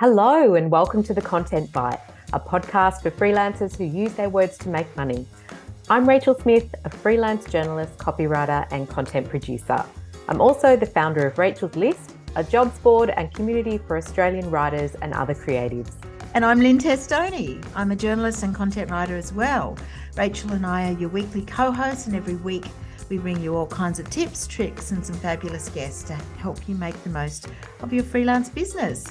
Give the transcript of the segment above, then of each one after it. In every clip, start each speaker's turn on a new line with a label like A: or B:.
A: Hello and welcome to The Content Bite, a podcast for freelancers who use their words to make money. I'm Rachel Smith, a freelance journalist, copywriter and content producer. I'm also the founder of Rachel's List, a jobs board and community for Australian writers and other creatives.
B: And I'm Lynne Testoni. I'm a journalist and content writer as well. Rachel and I are your weekly co-hosts, and every week we bring you all kinds of tips, tricks and some fabulous guests to help you make the most of your freelance business.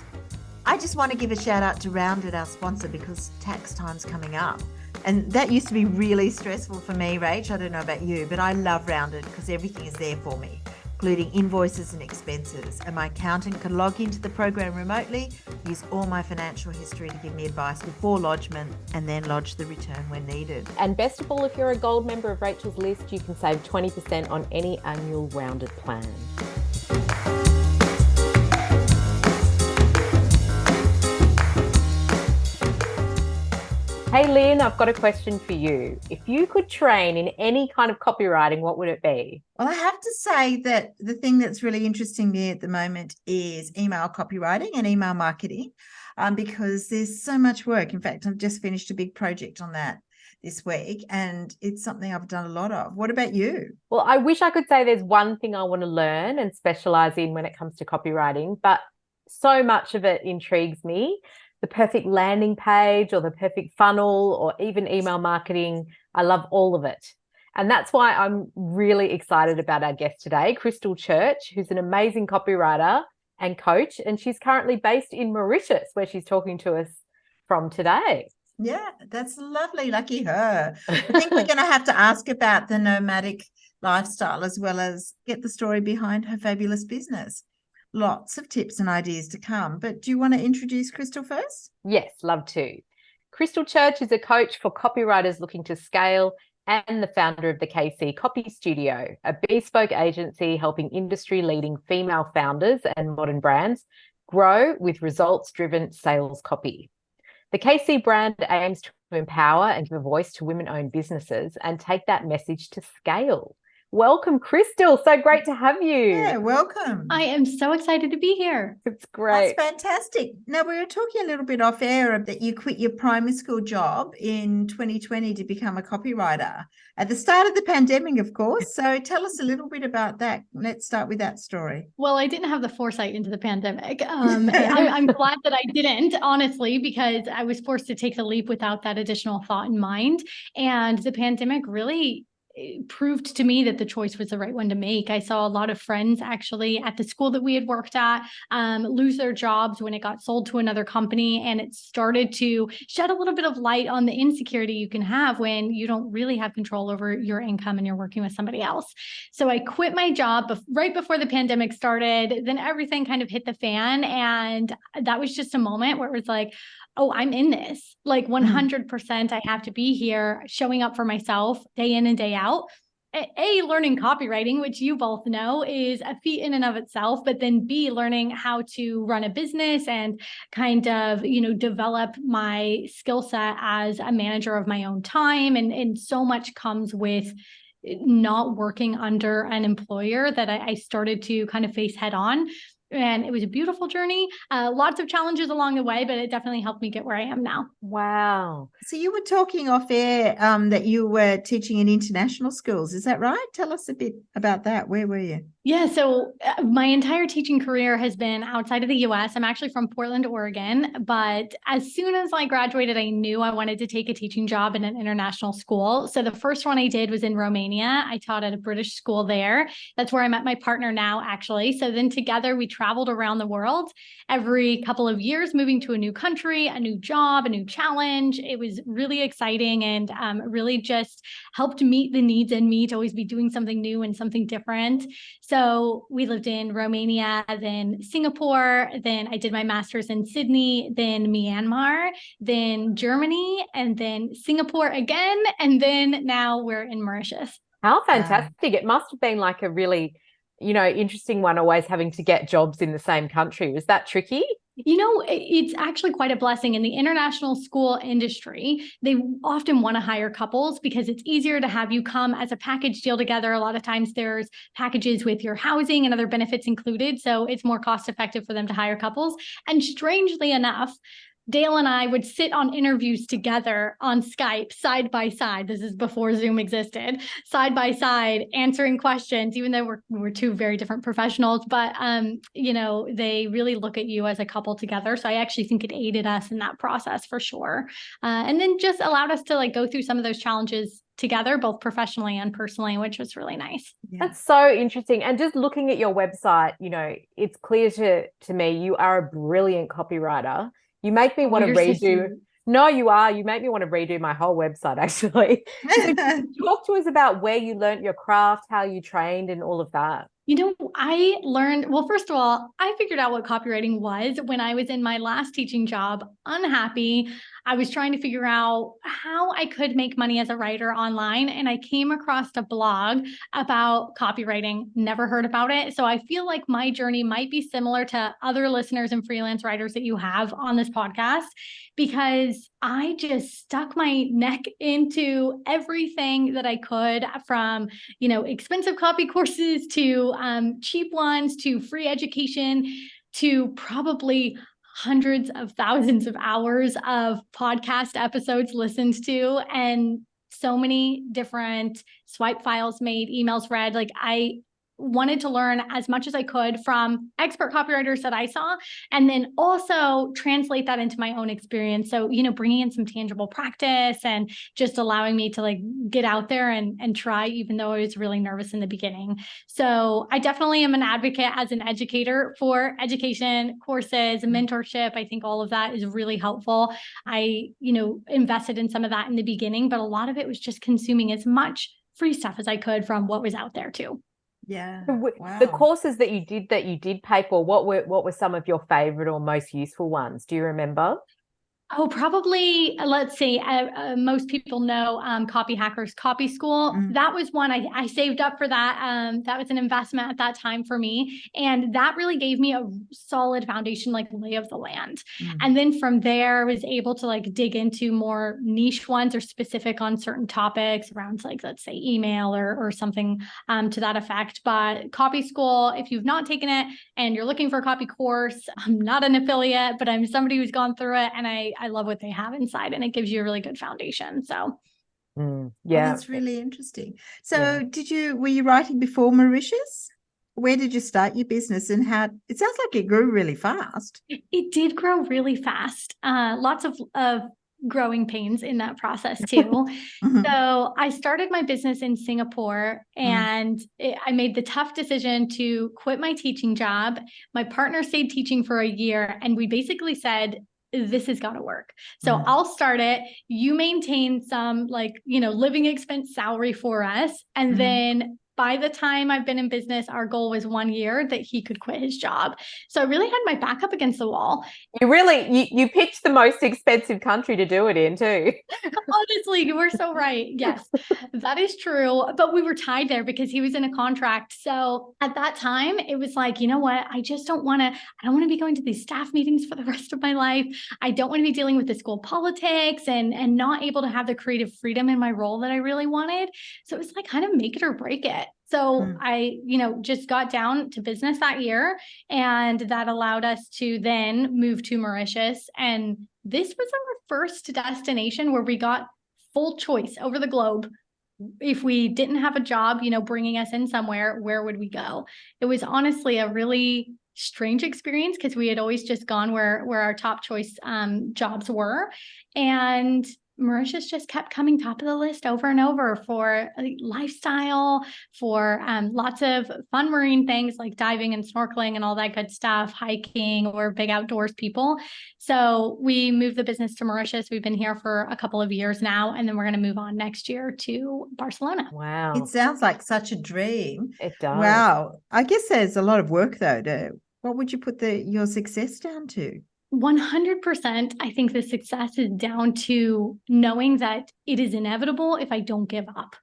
B: I just want to give a shout out to Rounded, our sponsor, because tax time's coming up. And that used to be really stressful for me, Rach. I don't know about you, but I love Rounded because everything is there for me, including invoices and expenses. And my accountant can log into the program remotely, use all my financial history to give me advice before lodgement, and then lodge the return when needed.
A: And best of all, if you're a gold member of Rachel's List, you can save 20% on any annual Rounded plan. Hey Lynne, I've got a question for you. If you could train in any kind of copywriting, what would it be?
B: Well, I have to say that the thing that's really interesting me at the moment is email copywriting and email marketing, because there's so much work. In fact, I've just finished a big project on that this week, and it's something I've done a lot of. What about you?
A: Well, I wish I could say there's one thing I want to learn and specialize in when it comes to copywriting, but so much of it intrigues me. The perfect landing page or the perfect funnel or even email marketing. I love all of it. And that's why I'm really excited about our guest today, Krystle Church, who's an amazing copywriter and coach. And she's currently based in Mauritius, where she's talking to us from today.
B: Yeah, that's lovely. Lucky her. I think we're going to have to ask about the nomadic lifestyle as well as get the story behind her fabulous business. Lots of tips and ideas to come. But do you want to introduce Krystle first?
A: Yes, love to. Krystle Church is a coach for copywriters looking to scale and the founder of the KC Copy Studio, a bespoke agency helping industry-leading female founders and modern brands grow with results-driven sales copy. The KC brand aims to empower and give a voice to women-owned businesses and take that message to scale. Welcome, Krystle. So great to have you.
B: Yeah, welcome.
C: I am so excited to be here.
A: It's great.
B: That's fantastic. Now, we were talking a little bit off air that you quit your primary school job in 2020 to become a copywriter at the start of the pandemic, of course. So tell us a little bit about that. Let's start with that story.
C: Well, I didn't have the foresight into the pandemic. I'm glad that I didn't, honestly, because I was forced to take the leap without that additional thought in mind. And the pandemic really proved to me that the choice was the right one to make. I saw a lot of friends actually at the school that we had worked at lose their jobs when it got sold to another company. And it started to shed a little bit of light on the insecurity you can have when you don't really have control over your income and you're working with somebody else. So I quit my job right before the pandemic started. Then everything kind of hit the fan. And that was just a moment where it was like, oh, I'm in this, like 100%. I have to be here showing up for myself day in and day out. Learning copywriting, which you both know is a feat in and of itself, but then B, learning how to run a business and kind of, develop my skill set as a manager of my own time. And so much comes with not working under an employer that I started to kind of face head on. And it was a beautiful journey, lots of challenges along the way, but it definitely helped me get where I am now.
A: Wow.
B: So you were talking off air that you were teaching in international schools. Is that right? Tell us a bit about that. Where were you?
C: Yeah, so my entire teaching career has been outside of the US. I'm actually from Portland, Oregon, but as soon as I graduated, I knew I wanted to take a teaching job in an international school. So the first one I did was in Romania. I taught at a British school there. That's where I met my partner now, actually. So then together we traveled around the world every couple of years, moving to a new country, a new job, a new challenge. It was really exciting and really just helped meet the needs in me to always be doing something new and something different. So we lived in Romania, then Singapore, then I did my master's in Sydney, then Myanmar, then Germany, and then Singapore again. And then now we're in Mauritius.
A: How fantastic. It must have been like a really, interesting one, always having to get jobs in the same country. Was that tricky?
C: It's actually quite a blessing in the international school industry. They often want to hire couples because it's easier to have you come as a package deal together. A lot of times there's packages with your housing and other benefits included. So it's more cost effective for them to hire couples. And strangely enough, Dale and I would sit on interviews together on Skype side by side. This is before Zoom existed, side by side, answering questions, even though we're two very different professionals. But, they really look at you as a couple together. So I actually think it aided us in that process for sure. And then just allowed us to go through some of those challenges together, both professionally and personally, which was really nice.
A: Yeah. That's so interesting. And just looking at your website, it's clear to me you are a brilliant copywriter. You make me want to redo. No, you are. You make me want to redo my whole website, actually. So talk to us about where you learned your craft, how you trained, and all of that.
C: I learned, well, first of all, I figured out what copywriting was when I was in my last teaching job, unhappy. I was trying to figure out how I could make money as a writer online. And I came across a blog about copywriting, never heard about it. So I feel like my journey might be similar to other listeners and freelance writers that you have on this podcast, because I just stuck my neck into everything that I could, from, expensive copy courses to cheap ones to free education to probably hundreds of thousands of hours of podcast episodes listened to, and so many different swipe files made, emails read. I wanted to learn as much as I could from expert copywriters that I saw, and then also translate that into my own experience. So, bringing in some tangible practice and just allowing me to get out there and try, even though I was really nervous in the beginning. So I definitely am an advocate as an educator for education, courses, mentorship. I think all of that is really helpful. I, invested in some of that in the beginning, but a lot of it was just consuming as much free stuff as I could from what was out there too.
B: Yeah.
A: Wow. The courses that you did pay for, what were some of your favorite or most useful ones? Do you remember?
C: Oh, probably, let's see. Most people know Copy Hackers Copy School. That was one I saved up for that. That was an investment at that time for me. And that really gave me a solid foundation, lay of the land. And then from there, I was able to dig into more niche ones or specific on certain topics around let's say email or something to that effect. But Copy School, if you've not taken it and you're looking for a copy course, I'm not an affiliate, but I'm somebody who's gone through it, and I love what they have inside, and it gives you a really good foundation. So,
B: that's really interesting. So were you writing before Mauritius? Where did you start your business, and how, it sounds like it grew really fast.
C: It did grow really fast. Lots of growing pains in that process too. So I started my business in Singapore, and I made the tough decision to quit my teaching job. My partner stayed teaching for a year, and we basically said, this has got to work. So I'll start it. You maintain some living expense salary for us. And then by the time I've been in business, our goal was 1 year that he could quit his job. So I really had my back up against the wall.
A: You picked the most expensive country to do it in too.
C: Honestly, you were so right. Yes, that is true. But we were tied there because he was in a contract. So at that time, it was you know what? I don't want to be going to these staff meetings for the rest of my life. I don't want to be dealing with the school politics and not able to have the creative freedom in my role that I really wanted. So it was kind of make it or break it. So I, just got down to business that year, and that allowed us to then move to Mauritius. And this was our first destination where we got full choice over the globe. If we didn't have a job, bringing us in somewhere, where would we go? It was honestly a really strange experience because we had always just gone where our top choice jobs were. And Mauritius just kept coming top of the list over and over for lifestyle, for lots of fun marine things like diving and snorkeling and all that good stuff, hiking. We're big outdoors people. So we moved the business to Mauritius. We've been here for a couple of years now, and then we're going to move on next year to Barcelona.
A: Wow.
B: It sounds like such a dream.
A: It does.
B: Wow. I guess there's a lot of work though. What would you put your success down to?
C: 100%. I think the success is down to knowing that it is inevitable if I don't give up.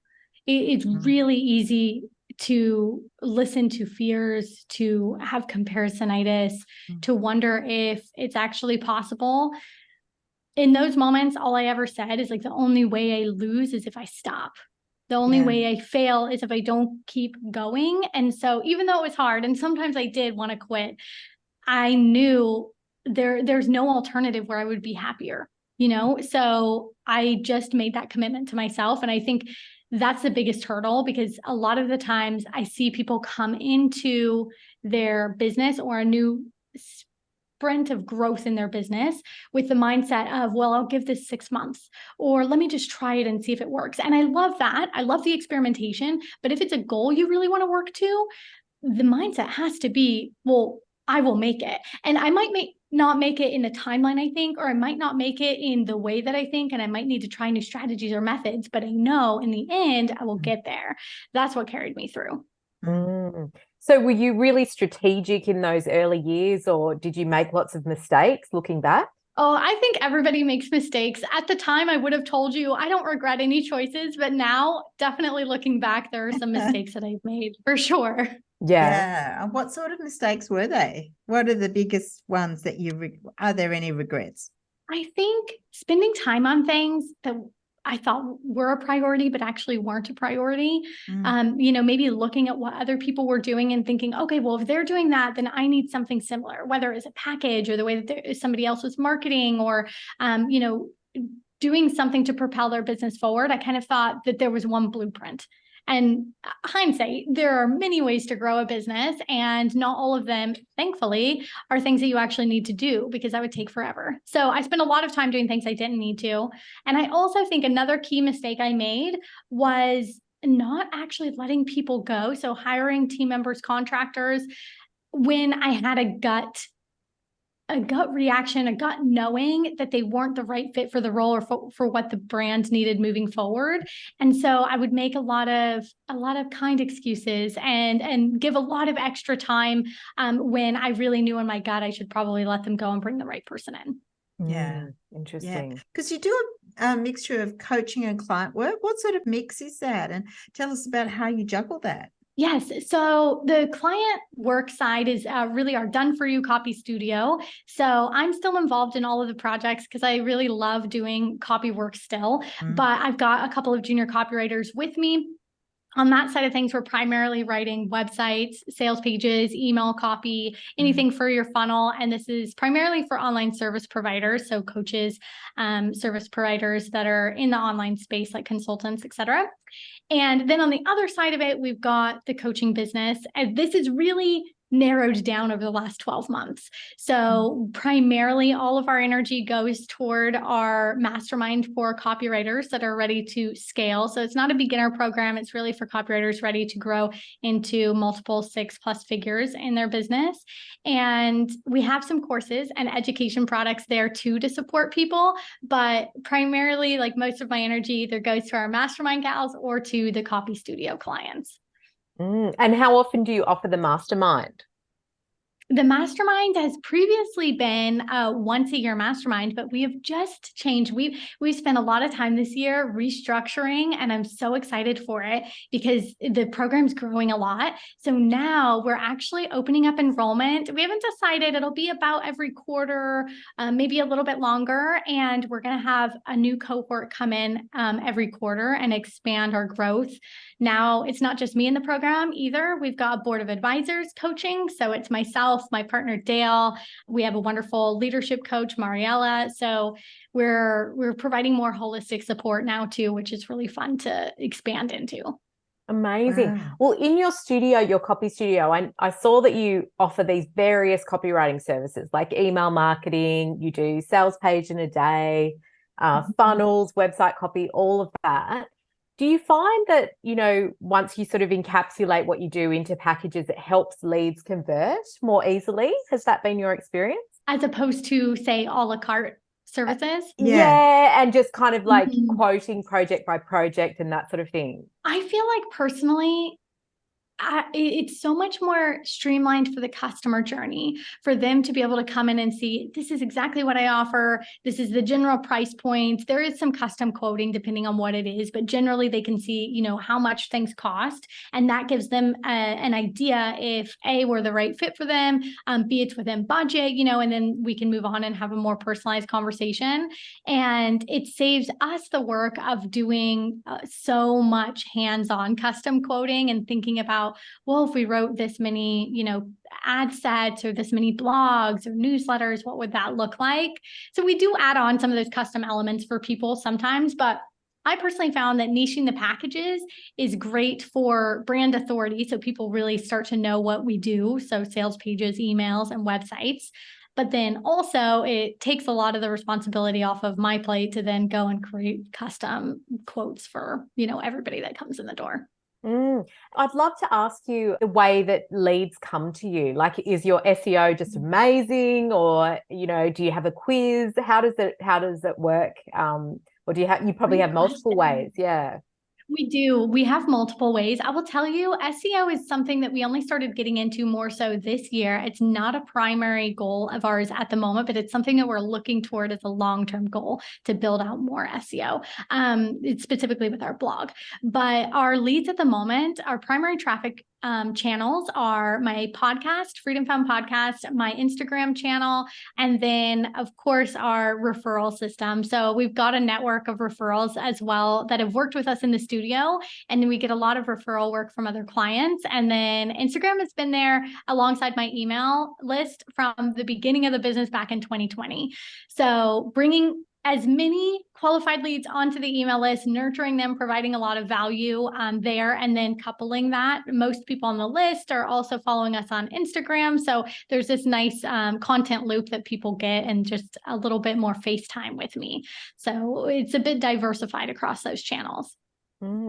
C: It's really easy to listen to fears, to have comparisonitis, to wonder if it's actually possible. In those moments, all I ever said is like, the only way I lose is if I stop. The only way I fail is if I don't keep going. And so even though it was hard, and sometimes I did want to quit, I knew there's no alternative where I would be happier, So I just made that commitment to myself. And I think that's the biggest hurdle, because a lot of the times I see people come into their business or a new sprint of growth in their business with the mindset of, well, I'll give this 6 months, or let me just try it and see if it works. And I love that. I love the experimentation. But if it's a goal you really want to work to, the mindset has to be, well, I will make it. And I might not make it in the timeline I think, or I might not make it in the way that I think, and I might need to try new strategies or methods, but I know in the end I will get there. That's what carried me through.
A: So were you really strategic in those early years, or did you make lots of mistakes looking back?
C: Oh, I think everybody makes mistakes. At the time, I would have told you I don't regret any choices, but now, definitely looking back, there are some mistakes that I've made for sure.
A: Yeah.
B: And what sort of mistakes were they? What are the biggest ones that are there any regrets?
C: I think spending time on things that I thought were a priority, but actually weren't a priority. Maybe looking at what other people were doing and thinking, okay, well, if they're doing that, then I need something similar, whether it's a package or the way that somebody else was marketing, or, doing something to propel their business forward. I kind of thought that there was one blueprint. And hindsight, there are many ways to grow a business, and not all of them, thankfully, are things that you actually need to do, because that would take forever. So I spent a lot of time doing things I didn't need to. And I also think another key mistake I made was not actually letting people go. So hiring team members, contractors, when I had a gut reaction, a gut knowing that they weren't the right fit for the role, or for what the brand needed moving forward. And so I would make a lot of kind excuses and give a lot of extra time when I really knew in my gut I should probably let them go and bring the right person in.
B: Yeah.
A: Interesting.
B: Because you do a mixture of coaching and client work. What sort of mix is that? And tell us about how you juggle that.
C: Yes. So the client work side is really our done-for-you copy studio. So I'm still involved in all of the projects because I really love doing copy work still. But I've got a couple of junior copywriters with me. On that side of things, we're primarily writing websites, sales pages, email copy, anything for your funnel. And this is primarily for online service providers, so coaches, service providers that are in the online space, like consultants, et cetera. And then on the other side of it, we've got the coaching business. And this is really narrowed down over the last 12 months. So primarily all of our energy goes toward our mastermind for copywriters that are ready to scale. So it's not a beginner program. It's really for copywriters ready to grow into multiple 6+ figures in their business. And we have some courses and education products there too to support people. But primarily, like, most of my energy either goes to our mastermind gals or to the copy studio clients. And
A: how often do you offer the mastermind?
C: The mastermind has previously been a once-a-year mastermind, but we have just changed. We've spent a lot of time this year restructuring, and I'm so excited for it because the program's growing a lot. So now we're actually opening up enrollment. We haven't decided. It'll be about every quarter, maybe a little bit longer, and we're going to have a new cohort come in every quarter and expand our growth. Now, it's not just me in the program either. We've got a board of advisors coaching. So it's myself, my partner, Dale. We have a wonderful leadership coach, Mariella. So we're providing more holistic support now too, which is really fun to expand into.
A: Amazing. Wow. Well, in your studio, your copy studio, I saw that you offer these various copywriting services like email marketing, you do sales page in a day, funnels, website copy, all of that. Do you find that, once you sort of encapsulate what you do into packages, it helps leads convert more easily? Has that been your experience?
C: As opposed to, say, a la carte services?
A: Yeah, and just kind of like quoting project by project and that sort of thing.
C: I feel like personally, it's so much more streamlined for the customer journey, for them to be able to come in and see, this is exactly what I offer. This is the general price point. There is some custom quoting depending on what it is, but generally they can see, you know, how much things cost. And that gives them an idea if A, we're the right fit for them, B, it's within budget, you know, and then we can move on and have a more personalized conversation. And it saves us the work of doing so much hands-on custom quoting and thinking about, well, if we wrote this many, you know, ad sets or this many blogs or newsletters, what would that look like? So we do add on some of those custom elements for people sometimes, but I personally found that niching the packages is great for brand authority. So people really start to know what we do. So sales pages, emails, and websites. But then also it takes a lot of the responsibility off of my plate to then go and create custom quotes for, you know, everybody that comes in the door.
A: I'd love to ask you the way that leads come to you. Like, is your SEO just amazing, or, you know, do you have a quiz? How does it work? Or do you probably have multiple ways? Yeah.
C: We do. We have multiple ways. I will tell you, SEO is something that we only started getting into more so this year. It's not a primary goal of ours at the moment, but it's something that we're looking toward as a long-term goal to build out more SEO. It's specifically with our blog. But our leads at the moment, our primary traffic channels are my podcast, Freedom Found Podcast, my Instagram channel, and then of course our referral system. So we've got a network of referrals as well that have worked with us in the studio, and then we get a lot of referral work from other clients. And then Instagram has been there alongside my email list from the beginning of the business back in 2020. So bringing as many qualified leads onto the email list, nurturing them, providing a lot of value there, and then coupling that. Most people on the list are also following us on Instagram. So there's this nice content loop that people get and just a little bit more face time with me. So it's a bit diversified across those channels.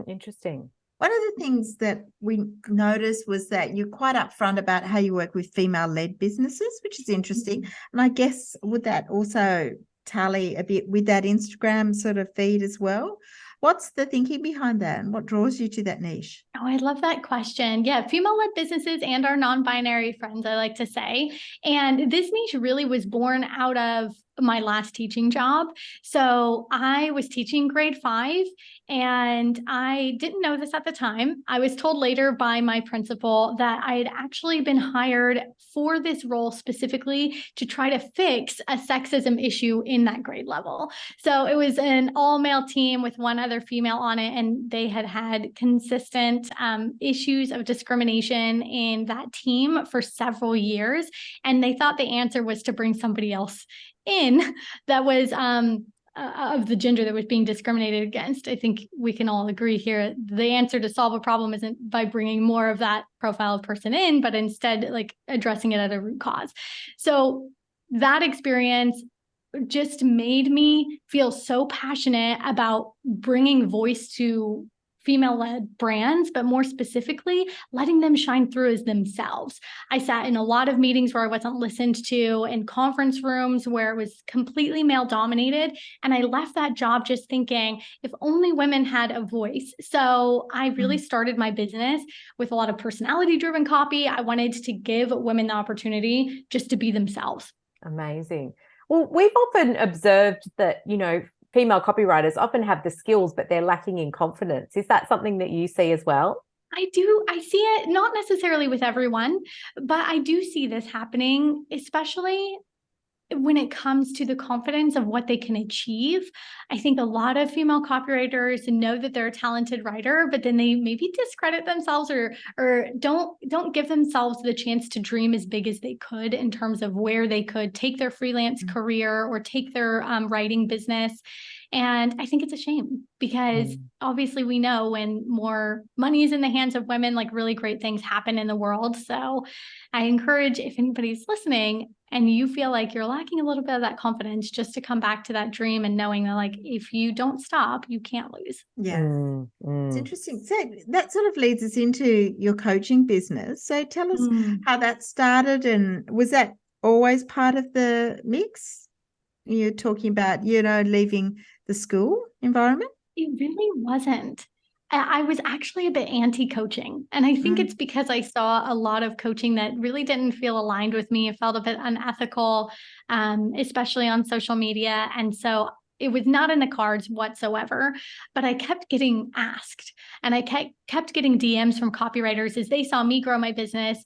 A: Interesting.
B: One of the things that we noticed was that you're quite upfront about how you work with female-led businesses, which is interesting. And I guess would that also tally a bit with that Instagram sort of feed as well? What's the thinking behind that, and what draws you to that niche?
C: Oh, I love that question. Yeah, female-led businesses and our non-binary friends, I like to say. And this niche really was born out of my last teaching job. So I was teaching grade 5, and I didn't know this at the time. I was told later by my principal that I had actually been hired for this role specifically to try to fix a sexism issue in that grade level. So it was an all-male team with one other female on it, and they had consistent issues of discrimination in that team for several years. And they thought the answer was to bring somebody else in that was of the gender that was being discriminated against. I think we can all agree here, the answer to solve a problem isn't by bringing more of that profile person in, but instead like addressing it at a root cause. So that experience just made me feel so passionate about bringing voice to female-led brands, but more specifically, letting them shine through as themselves. I sat in a lot of meetings where I wasn't listened to, in conference rooms where it was completely male-dominated, and I left that job just thinking, if only women had a voice. So I really started my business with a lot of personality-driven copy. I wanted to give women the opportunity just to be themselves.
A: Amazing. Well, we've often observed that, you know, female copywriters often have the skills, but they're lacking in confidence. Is that something that you see as well?
C: I do. I see it, not necessarily with everyone, but I do see this happening, especially when it comes to the confidence of what they can achieve. I think a lot of female copywriters know that they're a talented writer, but then they maybe discredit themselves or don't give themselves the chance to dream as big as they could in terms of where they could take their freelance career or take their writing business. And I think it's a shame because obviously we know when more money is in the hands of women, like really great things happen in the world. So I encourage, if anybody's listening and you feel like you're lacking a little bit of that confidence, just to come back to that dream and knowing that like, if you don't stop, you can't lose.
B: Yeah. It's interesting. So that sort of leads us into your coaching business. So tell us how that started, and was that always part of the mix? You're talking about, you know, leaving the school environment?
C: It really wasn't. I was actually a bit anti-coaching. And I think it's because I saw a lot of coaching that really didn't feel aligned with me. It felt a bit unethical, especially on social media. And so it was not in the cards whatsoever, but I kept getting asked, and I kept getting DMs from copywriters as they saw me grow my business.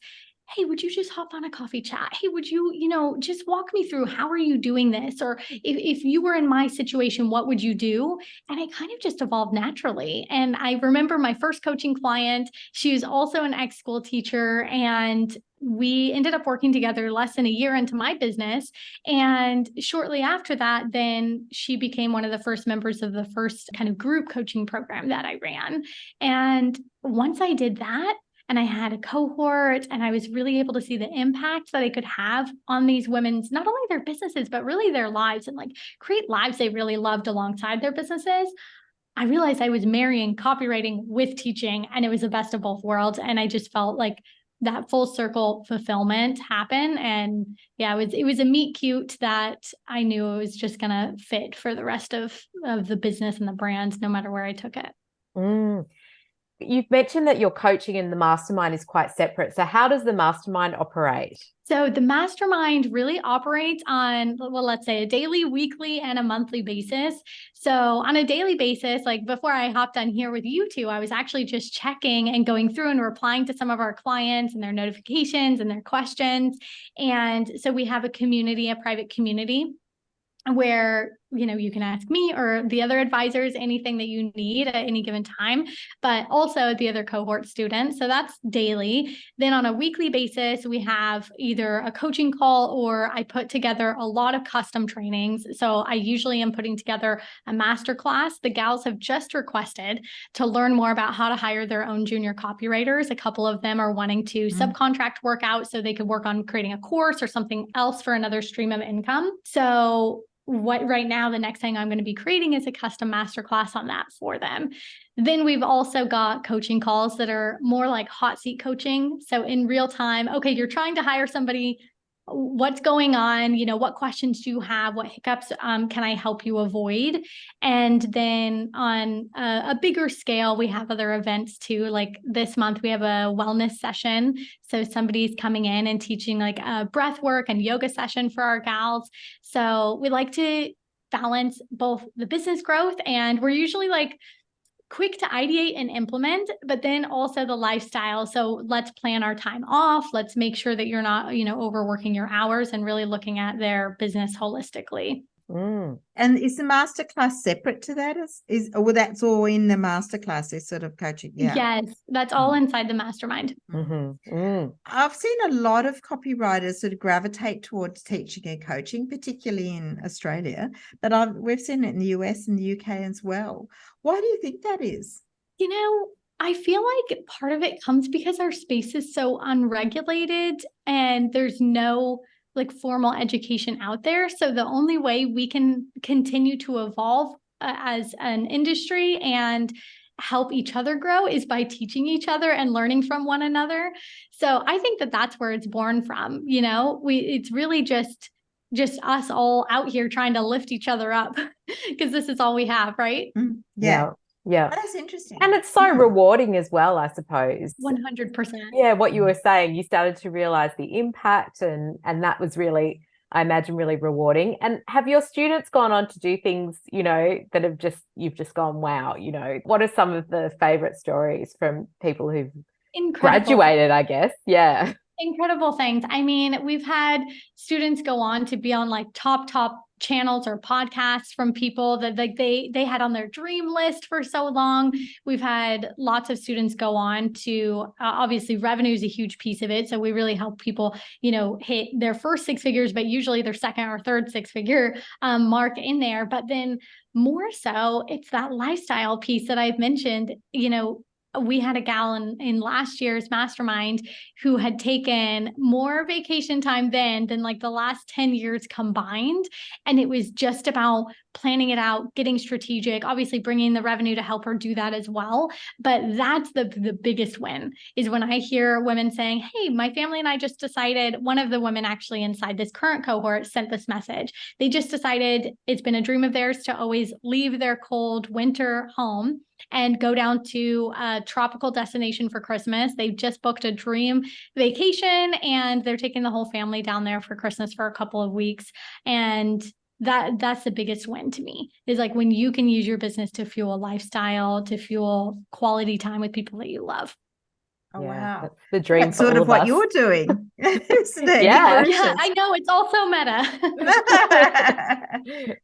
C: Hey, would you just hop on a coffee chat? Hey, would you, just walk me through, how are you doing this? Or if you were in my situation, what would you do? And it kind of just evolved naturally. And I remember my first coaching client, she was also an ex-school teacher, and we ended up working together less than a year into my business. And shortly after that, then she became one of the first members of the first kind of group coaching program that I ran. And once I did that, and I had a cohort, and I was really able to see the impact that I could have on these women's, not only their businesses, but really their lives, and like create lives they really loved alongside their businesses. I realized I was marrying copywriting with teaching, and it was the best of both worlds. And I just felt like that full circle fulfillment happen. And yeah, it was a meet cute that I knew it was just going to fit for the rest of the business and the brands, no matter where I took it.
A: You've mentioned that your coaching and the mastermind is quite separate. So how does the mastermind operate?
C: So the mastermind really operates on, well, let's say a daily, weekly, and a monthly basis. So on a daily basis, like before I hopped on here with you two, I was actually just checking and going through and replying to some of our clients and their notifications and their questions. And so we have a community, a private community, where, you can ask me or the other advisors anything that you need at any given time, but also the other cohort students. So that's daily. Then on a weekly basis, we have either a coaching call, or I put together a lot of custom trainings. So I usually am putting together a masterclass. The gals have just requested to learn more about how to hire their own junior copywriters. A couple of them are wanting to subcontract work out so they could work on creating a course or something else for another stream of income. So right now, the next thing I'm going to be creating is a custom masterclass on that for them. Then we've also got coaching calls that are more like hot seat coaching. So in real time, okay, you're trying to hire somebody. What's going on? What questions do you have? What hiccups can I help you avoid? And then on a bigger scale, we have other events too. Like this month, we have a wellness session. So somebody's coming in and teaching like a breath work and yoga session for our gals. So we like to balance both the business growth, and we're usually like quick to ideate and implement, but then also the lifestyle. So let's plan our time off. Let's make sure that you're not, overworking your hours, and really looking at their business holistically.
B: And is the masterclass separate to that? Well, that's all in the masterclass, is sort of coaching? Yeah.
C: Yes, that's all inside the mastermind.
B: I've seen a lot of copywriters sort of gravitate towards teaching and coaching, particularly in Australia, but we've seen it in the US and the UK as well. Why do you think that is?
C: I feel like part of it comes because our space is so unregulated, and there's no like formal education out there. So the only way we can continue to evolve as an industry and help each other grow is by teaching each other and learning from one another. So I think that that's where it's born from. It's really just us all out here trying to lift each other up, because this is all we have, right?
A: Yeah.
B: That's interesting.
A: And it's so rewarding as well, I suppose.
C: 100%.
A: Yeah, what you were saying, you started to realize the impact, and that was really, I imagine, really rewarding. And have your students gone on to do things, that you've just gone, wow, what are some of the favorite stories from people who've graduated, I guess? Yeah.
C: Incredible things. I mean, we've had students go on to be on like top channels or podcasts from people that like they had on their dream list for so long. We've had lots of students go on to obviously revenue is a huge piece of it. So we really help people, hit their first 6 figures, but usually their second or third 6-figure mark in there. But then more so, it's that lifestyle piece that I've mentioned. We had a gal in last year's mastermind who had taken more vacation time than like the last 10 years combined. And it was just about planning it out, getting strategic, obviously bringing the revenue to help her do that as well. But that's the biggest win, is when I hear women saying, hey, my family and I just decided, one of the women actually inside this current cohort sent this message. They just decided it's been a dream of theirs to always leave their cold winter home and go down to a tropical destination for Christmas. They've just booked a dream vacation and they're taking the whole family down there for Christmas for a couple of weeks. And that's the biggest win to me, is like when you can use your business to fuel a lifestyle, to fuel quality time with people that you love.
B: Oh,
A: Yeah,
B: wow.
A: that's the dream
B: That's
A: for
B: sort
A: all
B: of what
A: us.
B: you're doing, isn't it?
A: Yeah.
C: Yeah, I know. It's also meta.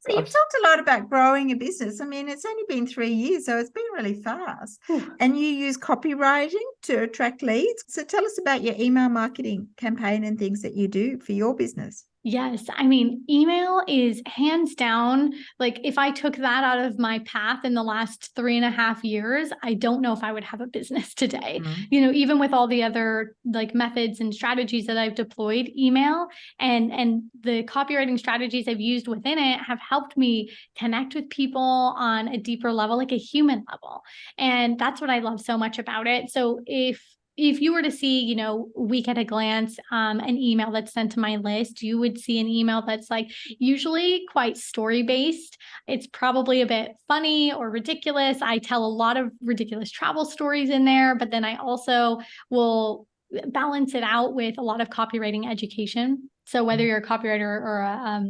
B: So you've talked a lot about growing a business. I mean, it's only been 3 years, so it's been really fast. And you use copywriting to attract leads. So tell us about your email marketing campaign and things that you do for your business.
C: Yes. I mean, email is hands down, like if I took that out of my path in the last 3.5 years, I don't know if I would have a business today. Even with all the other like methods and strategies that I've deployed, email and the copywriting strategies I've used within it have helped me connect with people on a deeper level, like a human level. And that's what I love so much about it. So if you were to see, week at a glance, an email that's sent to my list, you would see an email that's like usually quite story-based. It's probably a bit funny or ridiculous. I tell a lot of ridiculous travel stories in there, but then I also will balance it out with a lot of copywriting education. So whether you're a copywriter or a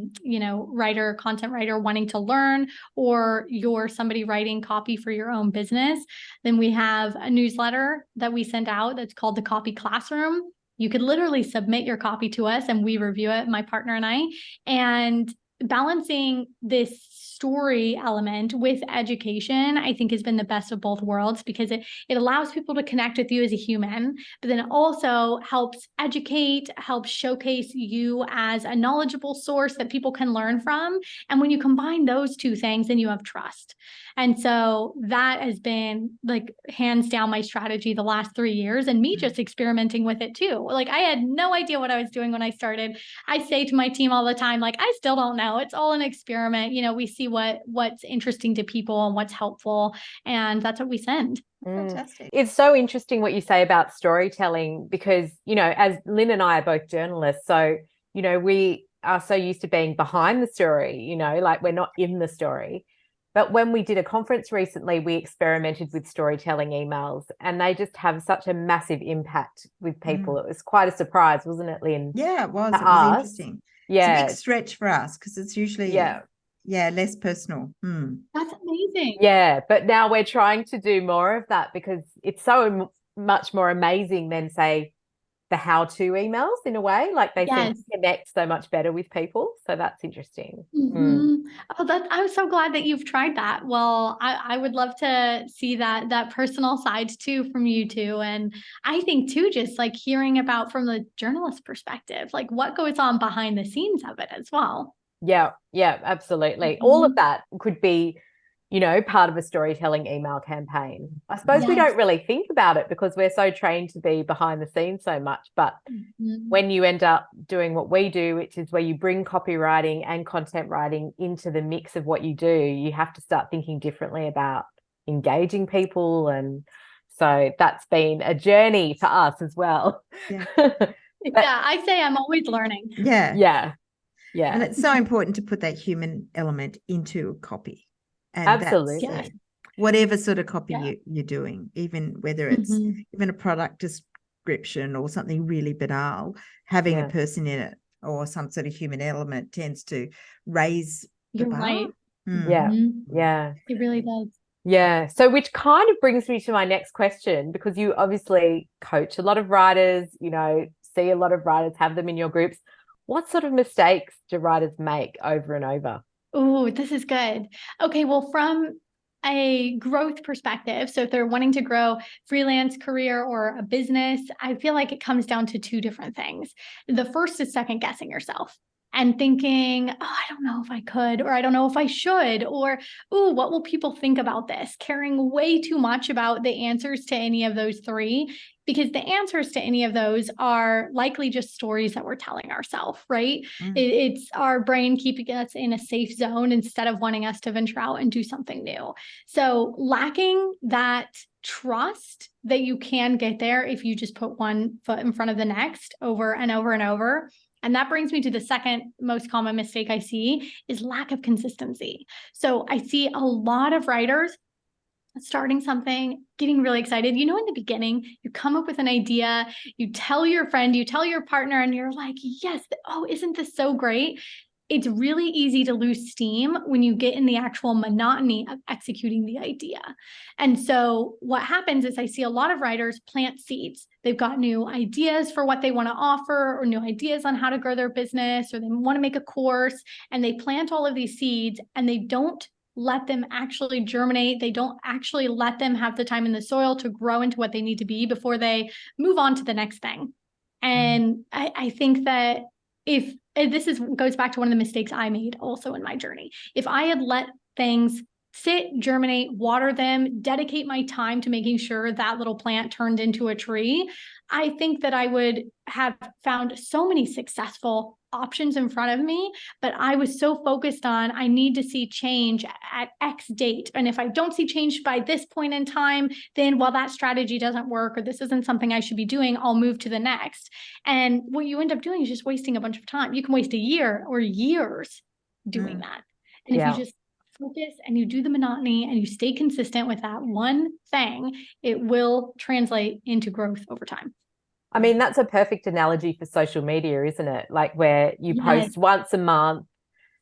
C: writer, content writer wanting to learn, or you're somebody writing copy for your own business, then we have a newsletter that we send out that's called the Copy Classroom. You could literally submit your copy to us and we review it, my partner and I. And balancing this story element with education, I think, has been the best of both worlds, because it allows people to connect with you as a human, but then it also helps educate, helps showcase you as a knowledgeable source that people can learn from. And when you combine those two things, then you have trust. And so that has been like hands down my strategy the last 3 years, and me just experimenting with it too. Like I had no idea what I was doing when I started. I say to my team all the time, like, I still don't know. It's all an experiment. We see what's interesting to people and what's helpful. And that's what we send.
B: Fantastic.
A: It's so interesting what you say about storytelling, because, as Lynne and I are both journalists, so, we are so used to being behind the story, like we're not in the story. But when we did a conference recently, we experimented with storytelling emails, and they just have such a massive impact with people. It was quite a surprise, wasn't it, Lynne?
B: Yeah, it was. It was interesting.
A: Yeah.
B: It's a big stretch for us because it's usually less personal.
C: That's amazing.
A: Yeah, but now we're trying to do more of that, because it's so much more amazing than, say, the how-to emails in a way. Like they seem to connect so much better with people. So that's interesting.
C: Oh, I'm so glad that you've tried that. Well, I would love to see that personal side too from you two. And I think too, just like hearing about from the journalist perspective, like what goes on behind the scenes of it as well.
A: Yeah, absolutely. All of that could be, part of a storytelling email campaign. I suppose we don't really think about it because we're so trained to be behind the scenes so much. But when you end up doing what we do, which is where you bring copywriting and content writing into the mix of what you do, you have to start thinking differently about engaging people. And so that's been a journey for us as well.
C: Yeah, I say I'm always learning.
B: Yeah. And it's so important to put that human element into copy. And
A: absolutely.
B: Whatever sort of copy you're doing, even whether it's even a product description or something really banal, having a person in it or some sort of human element tends to raise the bar.
C: Right.
A: Yeah.
C: It really does.
A: Yeah. So which kind of brings me to my next question, because you obviously coach a lot of writers, see a lot of writers, have them in your groups. What sort of mistakes do writers make over and over?
C: Oh, this is good. Okay, well, from a growth perspective, so if they're wanting to grow freelance career or a business, I feel like it comes down to two different things. The first is second guessing yourself and thinking, oh, I don't know if I could, or I don't know if I should, or, oh, what will people think about this? Caring way too much about the answers to any of those three, because the answers to any of those are likely just stories that we're telling ourselves, right? It's our brain keeping us in a safe zone instead of wanting us to venture out and do something new. So lacking that trust that you can get there if you just put one foot in front of the next over and over and over. And that brings me to the second most common mistake I see is lack of consistency. So I see a lot of writers starting something, getting really excited. In the beginning, you come up with an idea, you tell your friend, you tell your partner, and you're like, yes, oh, isn't this so great? It's really easy to lose steam when you get in the actual monotony of executing the idea. And so what happens is I see a lot of writers plant seeds. They've got new ideas for what they want to offer, or new ideas on how to grow their business, or they want to make a course, and they plant all of these seeds and they don't let them actually germinate. They don't actually let them have the time in the soil to grow into what they need to be before they move on to the next thing. And I think that goes back to one of the mistakes I made also in my journey. If I had let things sit, germinate, water them, dedicate my time to making sure that little plant turned into a tree, I think that I would have found so many successful options in front of me, but I was so focused on, I need to see change at X date. And if I don't see change by this point in time, then that strategy doesn't work, or this isn't something I should be doing, I'll move to the next. And what you end up doing is just wasting a bunch of time. You can waste a year or years doing that. And if you just focus and you do the monotony and you stay consistent with that one thing, it will translate into growth over time.
A: I mean, that's a perfect analogy for social media, isn't it? Like where you post once a month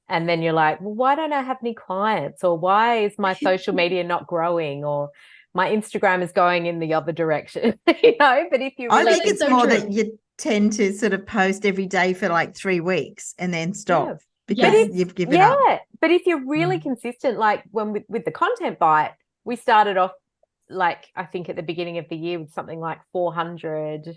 A: and then you're like, well, why don't I have any clients? Or why is my social media not growing? Or my Instagram is going in the other direction, But if you
B: really, I think it's more that you tend to sort of post every day for like 3 weeks and then stop because you've given up.
A: Yeah, but if you're really consistent, like when with the Content Bite, we started off like, I think at the beginning of the year with something like 400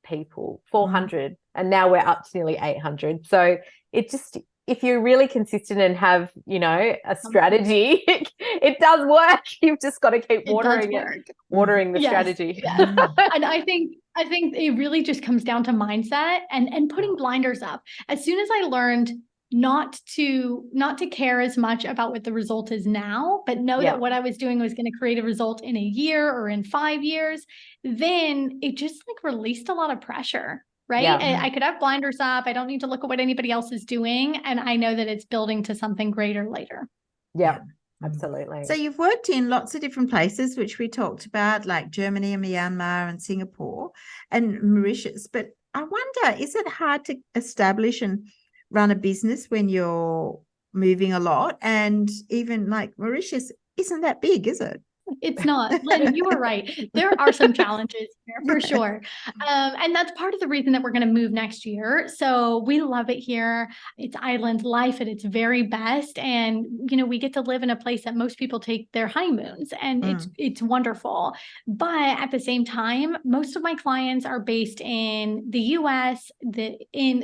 A: people, 400, and now we're up to nearly 800. So it just, if you're really consistent and have, a strategy, it does work. You've just got to keep watering the strategy.
C: Yeah. And I think it really just comes down to mindset and putting blinders up. As soon as I learned not to care as much about what the result is now, but know that what I was doing was going to create a result in a year or in 5 years, then it just released a lot of pressure, right? Yeah. I could have blinders up. I don't need to look at what anybody else is doing. And I know that it's building to something greater later.
A: Yeah, absolutely.
B: So you've worked in lots of different places, which we talked about, like Germany and Myanmar and Singapore and Mauritius. But I wonder, is it hard to establish and run a business when you're moving a lot? And even like Mauritius isn't that big, is it?
C: It's not. Lynne, you were right. There are some challenges here for sure. And that's part of the reason that we're going to move next year. So we love it here. It's island life at its very best. And, we get to live in a place that most people take their honeymoons, and it's wonderful. But at the same time, most of my clients are based in the US,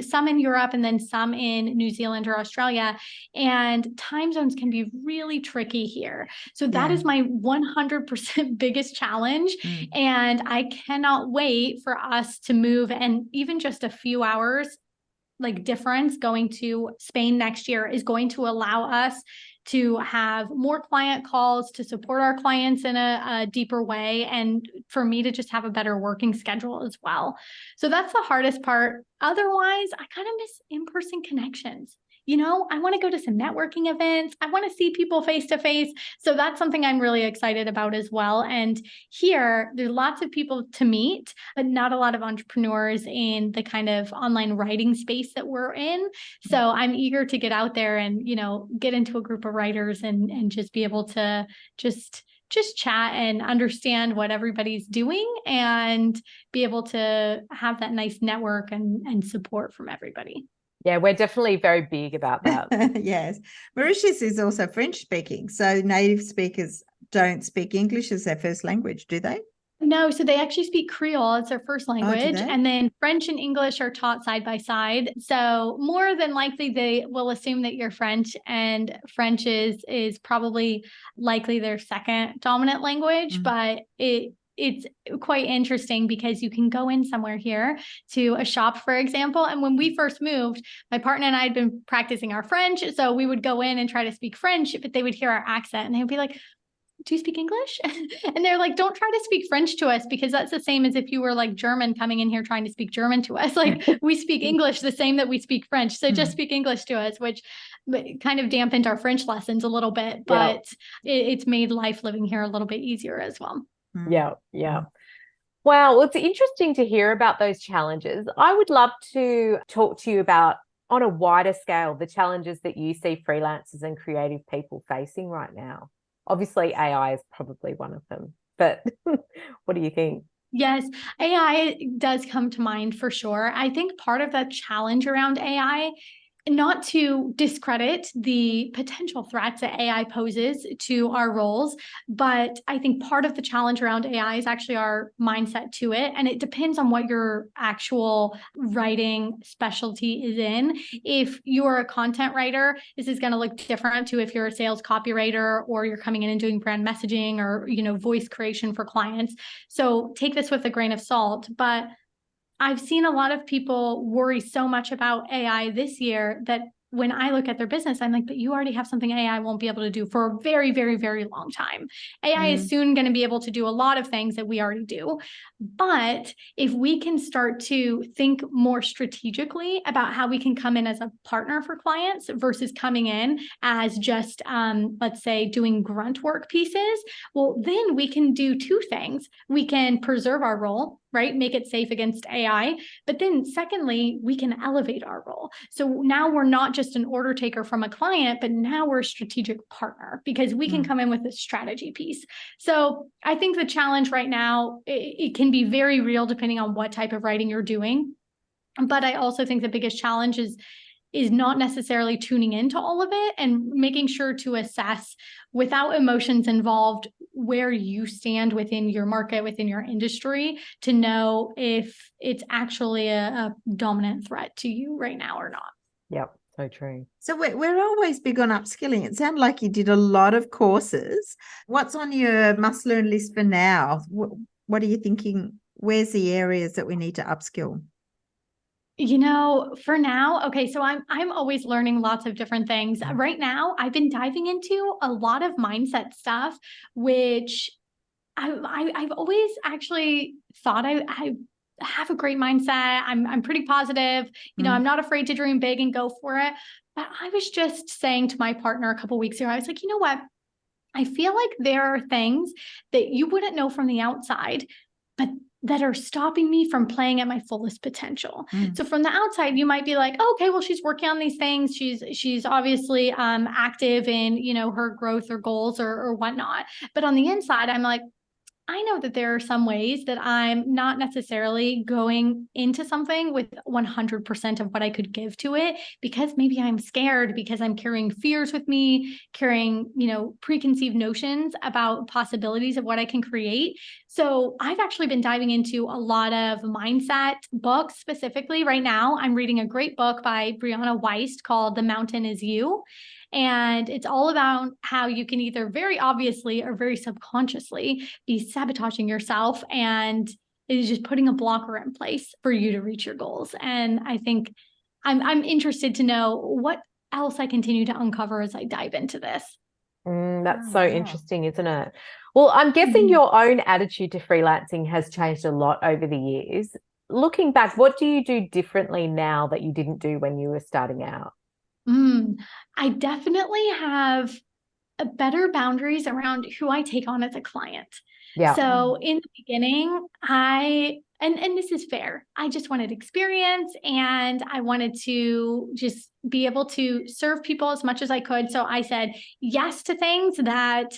C: some in Europe, and then some in New Zealand or Australia. And time zones can be really tricky here. So that is my 100% biggest challenge. And I cannot wait for us to move, and even just a few hours difference going to Spain next year is going to allow us to have more client calls, to support our clients in a deeper way, and for me to just have a better working schedule as well. So that's the hardest part. Otherwise, I kind of miss in-person connections. I want to go to some networking events. I want to see people face to face. So that's something I'm really excited about as well. And here, there's lots of people to meet, but not a lot of entrepreneurs in the kind of online writing space that we're in. So I'm eager to get out there and, get into a group of writers and just be able to just chat and understand what everybody's doing and be able to have that nice network and support from everybody.
A: Yeah, we're definitely very big about that.
B: Yes. Mauritius is also French speaking. So native speakers don't speak English as their first language, do they?
C: No, so they actually speak Creole as their first language, and then French and English are taught side by side. So more than likely, they will assume that you're French, and French is probably likely their second dominant language, but it's quite interesting because you can go in somewhere here to a shop, for example. And when we first moved, my partner and I had been practicing our French. So we would go in and try to speak French, but they would hear our accent and they would be like, do you speak English? And they're like, don't try to speak French to us, because that's the same as if you were like German coming in here trying to speak German to us. Like, we speak English the same that we speak French. So just speak English to us, which kind of dampened our French lessons a little bit, but it's made life living here a little bit easier as well.
A: Yeah. Yeah. Wow. Well, it's interesting to hear about those challenges. I would love to talk to you about, on a wider scale, the challenges that you see freelancers and creative people facing right now. Obviously, AI is probably one of them, but what do you think?
C: Yes, AI does come to mind for sure. I think part of the challenge around AI, not to discredit the potential threats that AI poses to our roles, but I think part of the challenge around AI is actually our mindset to it. And it depends on what your actual writing specialty is in. If you're a content writer, this is going to look different to if you're a sales copywriter, or you're coming in and doing brand messaging, or, voice creation for clients. So take this with a grain of salt. But I've seen a lot of people worry so much about AI this year that when I look at their business, I'm like, but you already have something AI won't be able to do for a very, very, very long time. AI is soon going to be able to do a lot of things that we already do. But if we can start to think more strategically about how we can come in as a partner for clients versus coming in as just, let's say, doing grunt work pieces, well, then we can do two things. We can preserve our role, right? Make it safe against AI. But then secondly, we can elevate our role. So now we're not just an order taker from a client, but now we're a strategic partner, because we can come in with a strategy piece. So I think the challenge right now, it can be very real depending on what type of writing you're doing. But I also think the biggest challenge is not necessarily tuning into all of it and making sure to assess, without emotions involved, where you stand within your market, within your industry, to know if it's actually a dominant threat to you right now or not.
A: Yep, so true.
B: So we're always big on upskilling. It sounded like you did a lot of courses. What's on your must-learn list for now? What are you thinking? Where's the areas that we need to upskill?
C: For now, okay, so I'm always learning lots of different things. Right now, I've been diving into a lot of mindset stuff, which I've always actually thought I have a great mindset. I'm pretty positive. I'm not afraid to dream big and go for it. But I was just saying to my partner a couple of weeks ago, I was like, you know what? I feel like there are things that you wouldn't know from the outside, but that are stopping me from playing at my fullest potential. So from the outside, you might be like, oh, okay, well, she's working on these things. She's obviously active in, her growth or goals or whatnot. But on the inside, I'm like, I know that there are some ways that I'm not necessarily going into something with 100% of what I could give to it, because maybe I'm scared, because I'm carrying fears with me, carrying, preconceived notions about possibilities of what I can create. So I've actually been diving into a lot of mindset books. Specifically right now, I'm reading a great book by Brianna Weist called The Mountain Is You. And it's all about how you can either very obviously or very subconsciously be sabotaging yourself, and it is just putting a blocker in place for you to reach your goals. And I think I'm interested to know what else I continue to uncover as I dive into this.
A: That's so interesting, isn't it? Well, I'm guessing your own attitude to freelancing has changed a lot over the years. Looking back, what do you do differently now that you didn't do when you were starting out?
C: I definitely have better boundaries around who I take on as a client.
A: Yeah.
C: So in the beginning, and this is fair, I just wanted experience, and I wanted to just be able to serve people as much as I could. So I said yes to things that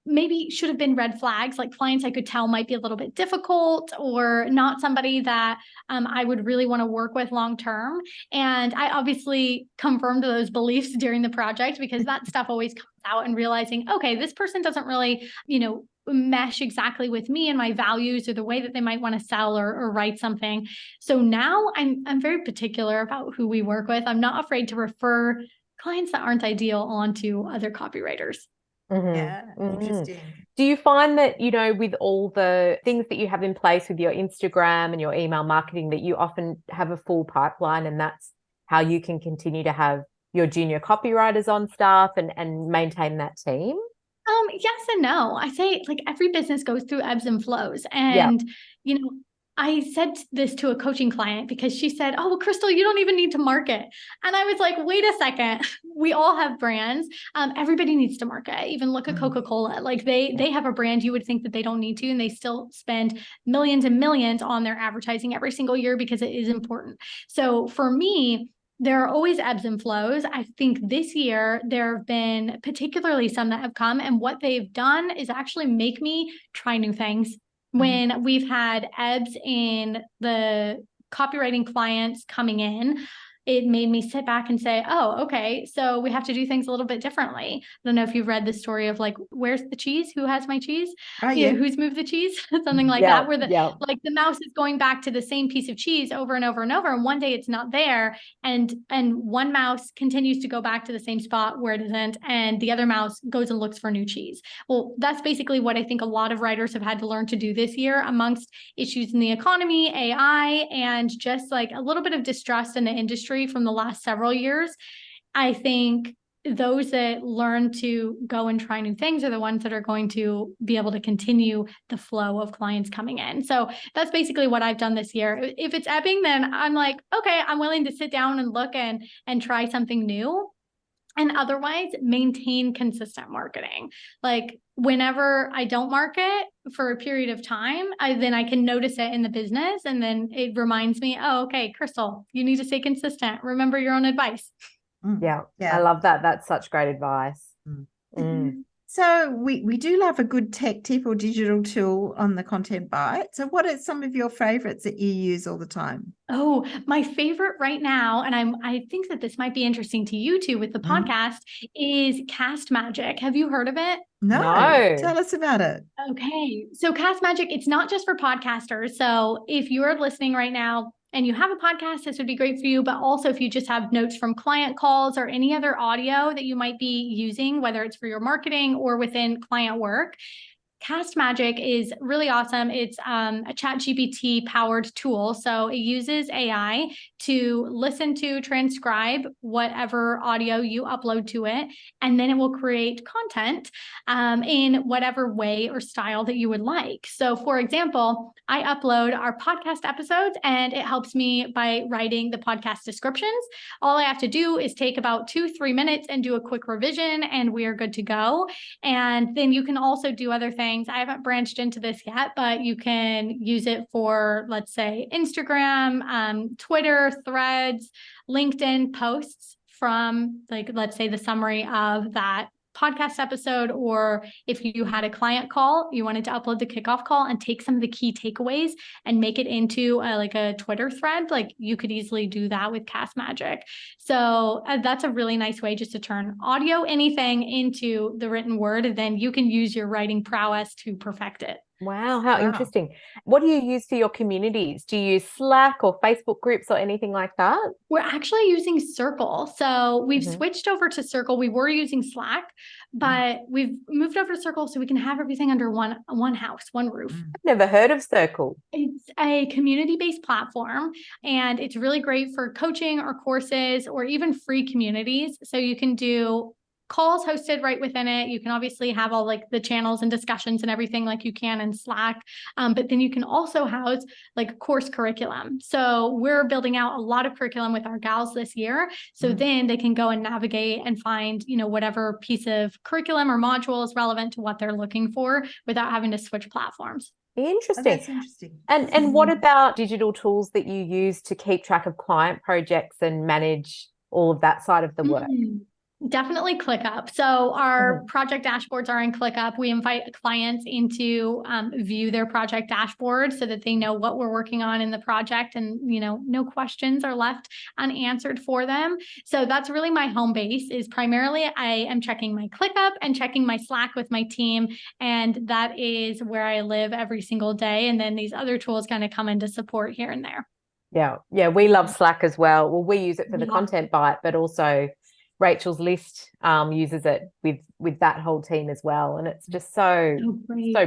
C: maybe should have been red flags, like clients I could tell might be a little bit difficult or not somebody that I would really want to work with long term. And I obviously confirmed those beliefs during the project, because that stuff always comes out, and realizing, okay, this person doesn't really, mesh exactly with me and my values or the way that they might want to sell or write something. So now I'm very particular about who we work with. I'm not afraid to refer clients that aren't ideal onto other copywriters.
B: Yeah, interesting.
A: Do you find that, with all the things that you have in place with your Instagram and your email marketing, that you often have a full pipeline, and that's how you can continue to have your junior copywriters on staff and maintain that team?
C: Yes and no. I say like every business goes through ebbs and flows.
A: Yeah.
C: And, you know, I said this to a coaching client because she said, "Oh, well, Krystle, you don't even need to market." And I was like, wait a second. We all have brands. Everybody needs to market. Even look at Coca-Cola. Like they have a brand. You would think that they don't need to, and they still spend millions and millions on their advertising every single year because it is important. So for me, there are always ebbs and flows. I think this year there have been particularly some that have come, and what they've done is actually make me try new things. When we've had ebbs in the copywriting clients coming in, it made me sit back and say, oh, okay, so we have to do things a little bit differently. I don't know if you've read the story of like, where's the cheese? Who has my cheese?
B: Oh, yeah.
C: Who's moved the cheese? Something like that, where like the mouse is going back to the same piece of cheese over and over and over. And one day it's not there. And one mouse continues to go back to the same spot where it isn't. And the other mouse goes and looks for new cheese. Well, that's basically what I think a lot of writers have had to learn to do this year amongst issues in the economy, AI, and just like a little bit of distrust in the industry from the last several years. I think those that learn to go and try new things are the ones that are going to be able to continue the flow of clients coming in. So that's basically what I've done this year. If it's ebbing, then I'm like, okay, I'm willing to sit down and look and try something new. And otherwise, maintain consistent marketing. Like whenever I don't market for a period of time, then I can notice it in the business. And then it reminds me, oh, okay, Krystle, you need to stay consistent. Remember your own advice.
A: Yeah. I love that. That's such great advice.
B: So we do love a good tech tip or digital tool on the Content Bite. So what are some of your favorites that you use all the time?
C: Oh, my favorite right now, and I think that this might be interesting to you too with the podcast, is Cast Magic. Have you heard of it?
B: No. Tell us about it.
C: Okay. So Cast Magic, it's not just for podcasters. So if you're listening right now and you have a podcast, this would be great for you. But also if you just have notes from client calls or any other audio that you might be using, whether it's for your marketing or within client work, Cast Magic is really awesome. It's a ChatGPT powered tool. So it uses AI to listen to, transcribe whatever audio you upload to it, and then it will create content in whatever way or style that you would like. So for example, I upload our podcast episodes and it helps me by writing the podcast descriptions. All I have to do is take about 2-3 minutes and do a quick revision and we are good to go. And then you can also do other things. I haven't branched into this yet, but you can use it for, let's say, Instagram, Twitter, Threads, LinkedIn posts from, like, let's say the summary of that podcast episode, or if you had a client call, you wanted to upload the kickoff call and take some of the key takeaways and make it into like a Twitter thread, like you could easily do that with Cast Magic. So that's a really nice way just to turn audio, anything, into the written word, and then you can use your writing prowess to perfect it.
A: Wow, how interesting. What do you use for your communities? Do you use Slack or Facebook groups or anything like that?
C: We're actually using Circle. So we've switched over to Circle. We were using Slack, but we've moved over to Circle so we can have everything under one house, one roof.
A: I've never heard of Circle.
C: It's a community-based platform, and it's really great for coaching or courses or even free communities. So you can do calls hosted right within it. You can obviously have all like the channels and discussions and everything like you can in Slack. But then you can also house like course curriculum. So we're building out a lot of curriculum with our gals this year. So then they can go and navigate and find, whatever piece of curriculum or module is relevant to what they're looking for without having to switch platforms.
A: Interesting.
B: Oh, that's interesting.
A: And what about digital tools that you use to keep track of client projects and manage all of that side of the work?
C: Definitely ClickUp. So our project dashboards are in ClickUp. We invite clients into view their project dashboard so that they know what we're working on in the project, and no questions are left unanswered for them. So that's really my home base. Is primarily I am checking my ClickUp and checking my Slack with my team, and that is where I live every single day. And then these other tools kind of come into support here and there.
A: Yeah, we love Slack as well. Well, we use it for the Content Bite, but also Rachel's List uses it with that whole team as well, and it's just so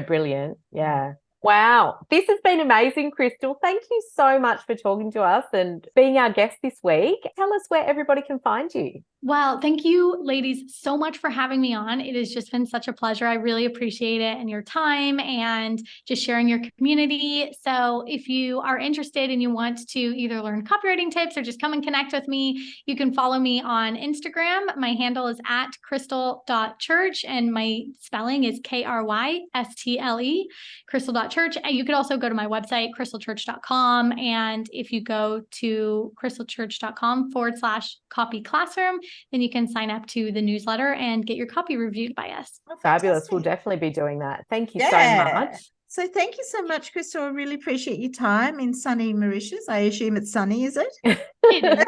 A: brilliant. Yeah. Wow. This has been amazing, Krystle. Thank you so much for talking to us and being our guest this week. Tell us where everybody can find you.
C: Well, thank you, ladies, so much for having me on. It has just been such a pleasure. I really appreciate it and your time and just sharing your community. So if you are interested and you want to either learn copywriting tips or just come and connect with me, you can follow me on Instagram. My handle is at krystle.church and my spelling is Krystle, krystle.church. And you could also go to my website, krystlechurch.com. And if you go to krystlechurch.com/copy classroom, then you can sign up to the newsletter and get your copy reviewed by us.
A: Oh, fabulous. We'll definitely be doing that. Thank you so much.
B: So thank you so much, Krystle. I really appreciate your time in sunny Mauritius. I assume it's sunny, is it?
C: It is.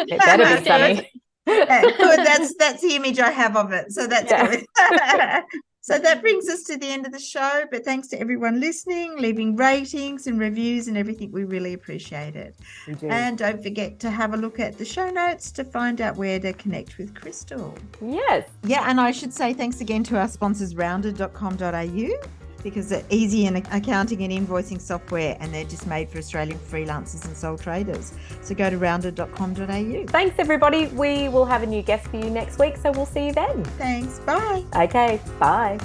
A: It better be sunny.
B: Yeah, good. That's the image I have of it. So that's good. So that brings us to the end of the show. But thanks to everyone listening, leaving ratings and reviews and everything. We really appreciate it.
A: We do.
B: And don't forget to have a look at the show notes to find out where to connect with Krystle.
A: Yes.
B: Yeah, and I should say thanks again to our sponsors, rounded.com.au, because they're easy in accounting and invoicing software, and they're just made for Australian freelancers and sole traders. So go to rounded.com.au.
A: Thanks, everybody. We will have a new guest for you next week, so we'll see you then.
B: Thanks. Bye.
A: Okay, bye.